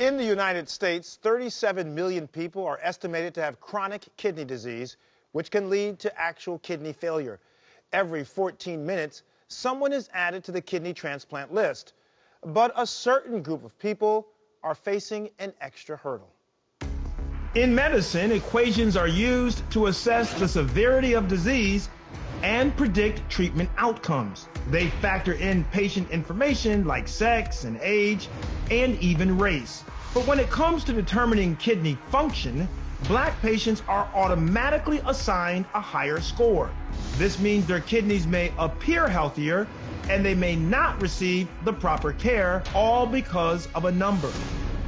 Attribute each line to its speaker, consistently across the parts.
Speaker 1: In the United States, 37 million people are estimated to have chronic kidney disease, which can lead to actual kidney failure. Every 14 minutes, someone is added to the kidney transplant list. But a certain group of people are facing an extra hurdle. In medicine, equations are used to assess the severity of disease and predict treatment outcomes. They factor in patient information like sex and age and even race. But when it comes to determining kidney function, Black patients are automatically assigned a higher score. This means their kidneys may appear healthier and they may not receive the proper care, all because of a number.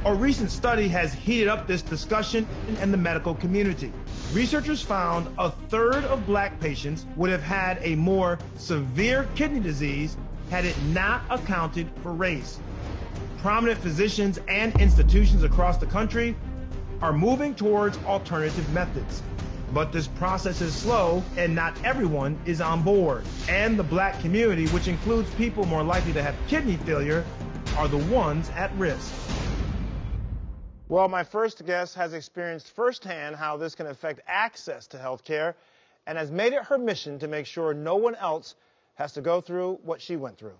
Speaker 1: A recent study has heated up this discussion in the medical community. Researchers found a third of Black patients would have had a more severe kidney disease had it not accounted for race. Prominent physicians and institutions across the country are moving towards alternative methods. But this process is slow and not everyone is on board. And the Black community, which includes people more likely to have kidney failure, are the ones at risk. Well, my first guest has experienced firsthand how this can affect access to health care and has made it her mission to make sure no one else has to go through what she went through.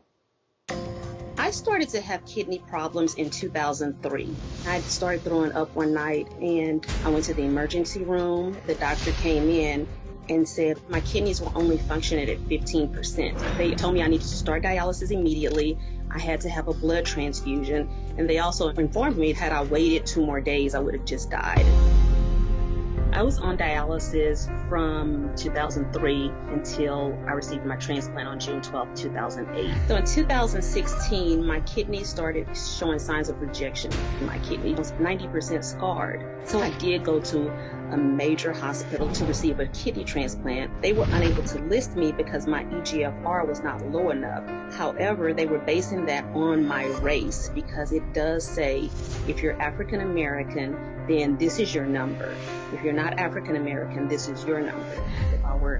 Speaker 2: I started to have kidney problems in 2003. I started throwing up one night and I went to the emergency room. The doctor came in and said my kidneys were only functioning at 15%. They told me I needed to start dialysis immediately. I had to have a blood transfusion, and they also informed me had I waited 2 more days, I would have just died. I was on dialysis from 2003 until I received my transplant on June 12, 2008. So in 2016, my kidney started showing signs of rejection. My kidney was 90% scarred. So I did go to a major hospital to receive a kidney transplant. They were unable to list me because my eGFR was not low enough. However, they were basing that on my race because it does say if you're African American, then this is your number. If you're not African American, this is your number. If I were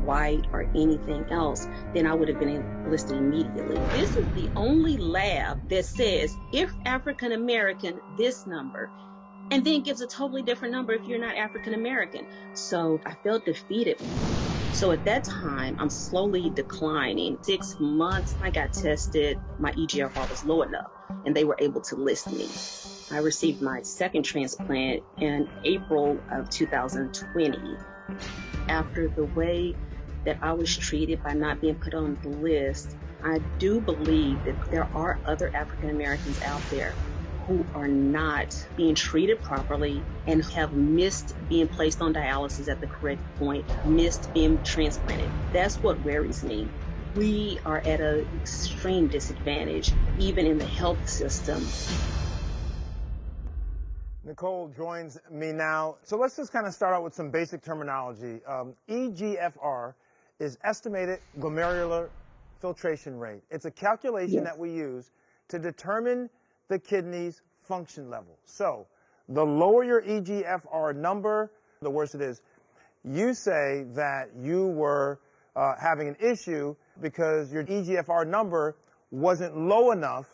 Speaker 2: white or anything else, then I would have been listed immediately. This is the only lab that says if African American, this number, and then gives a totally different number if you're not African American. So I felt defeated. So at that time, I'm slowly declining. 6 months, I got tested. My eGFR was low enough, and they were able to list me. I received my second transplant in April of 2020. After the way that I was treated by not being put on the list, I do believe that there are other African Americans out there who are not being treated properly and have missed being placed on dialysis at the correct point, missed being transplanted. That's what worries me. We are at an extreme disadvantage, even in the health system.
Speaker 1: Nichole joins me now. So let's just kind of start out with some basic terminology. eGFR is estimated glomerular filtration rate. It's a calculation that we use to determine the kidney's function level. So the lower your eGFR number, the worse it is. You say that you were having an issue because your eGFR number wasn't low enough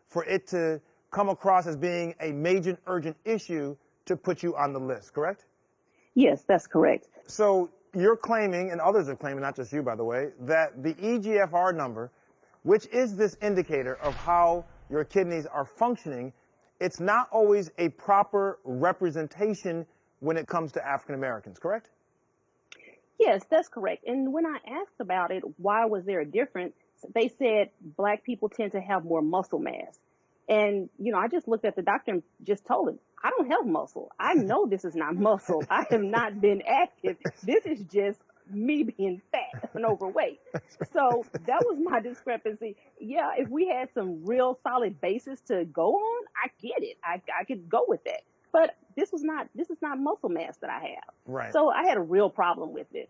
Speaker 1: for it to come across as being a major urgent issue to put you on the list, correct?
Speaker 2: Yes, that's correct.
Speaker 1: So you're claiming, and others are claiming, not just you by the way, that the eGFR number, which is this indicator of how your kidneys are functioning, it's not always a proper representation when it comes to African Americans, correct?
Speaker 3: Yes, that's correct. And when I asked about it, why was there a difference? They said Black people tend to have more muscle mass. And, I just looked at the doctor and just told him, I don't have muscle. I know this is not muscle. I have not been active. This is just me being fat and overweight. So that was my discrepancy. Yeah, if we had some real solid basis to go on, I get it. I could go with that. But this is not muscle mass that I have.
Speaker 1: Right.
Speaker 3: So I had a real problem with it.